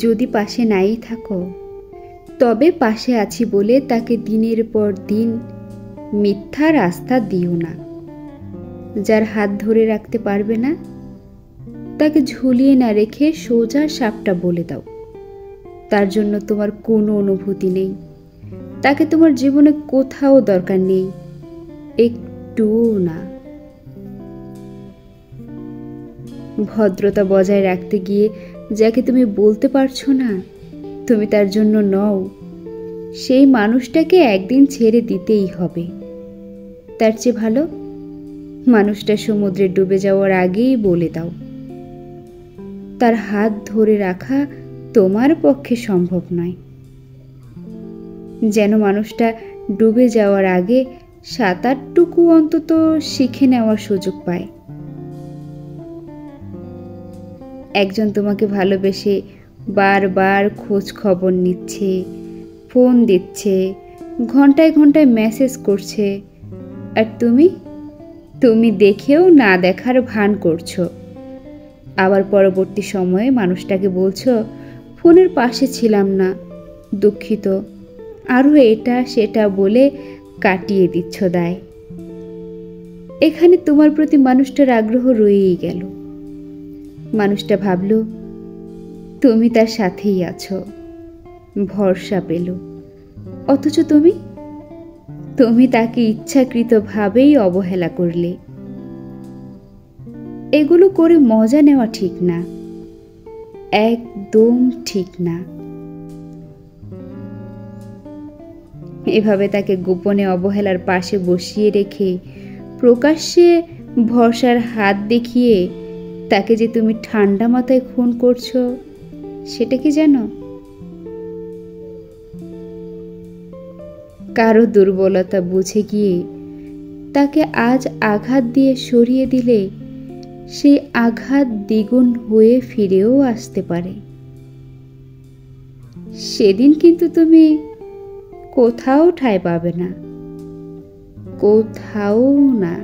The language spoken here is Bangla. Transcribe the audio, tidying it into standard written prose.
যদি পাশে নাই থাকো, তবে পাশে আছি বলে তাকে দিনের পর দিন মিথ্যা রাস্তা দিও না। যার হাত ধরে রাখতে পারবে না, তাকে ঝুলিয়ে না রেখে সোজা সাপটা বলে দাও। তার জন্য তোমার কোনো অনুভূতি নেই, তাকে তোমার জীবনে কোথাও দরকার নেই, একটুও না। ভদ্রতা বজায় রাখতে গিয়ে যাকে তুমি বলতে পারছো না তুমি তার জন্য নও, সেই মানুষটাকে একদিন ছেড়ে দিতেই হবে। তার চেয়ে ভালো মানুষটা সমুদ্রে ডুবে যাওয়ার আগেই বলে দাও। তার হাত ধরে রাখা তোমার পক্ষে সম্ভব নয়, যেন মানুষটা ডুবে যাওয়ার আগে সাঁতারটুকু অন্তত শিখে নেওয়ার সুযোগ পায়। একজন তোমাকে ভালোবেসে বারবার খোঁজ খবর নিচ্ছে, ফোন দিচ্ছে, ঘন্টায় ঘন্টায় মেসেজ করছে, আর তুমি দেখেও না দেখার ভান করছো। আবার পরবর্তী সময়ে মানুষটাকে বলছো, ফোনের পাশে ছিলাম না, দুঃখিত, আরও এটা সেটা বলে কাটিয়ে দিচ্ছ দায়। এখানে তোমার প্রতি মানুষটার আগ্রহ রয়েই গেল। মানুষটা ভাবল তুমি তার সাথেই আছো, ভরসা পেল, অথচ তুমি তাকে ইচ্ছাকৃতভাবেই অবহেলা করলে। এগুলো করে মজা নেওয়া ঠিক না, একদম ঠিক না। এভাবে তাকে গোপনে অবহেলার পাশে বসিয়ে রেখে প্রকাশ্যে ভরসার হাত দেখিয়ে তাকে যে তুমি ঠান্ডা মাথায় খুন করছো, সেটা কি জানো? কারো দুর্বলতা বুঝে গিয়ে তাকে আজ আঘাত দিয়ে সরিয়ে দিলে সেই আঘাত দ্বিগুণ হয়ে ফিরেও আসতে পারে। সেদিন কিন্তু তুমি কোথাও ঠাঁই পাবে না, কোথাও না।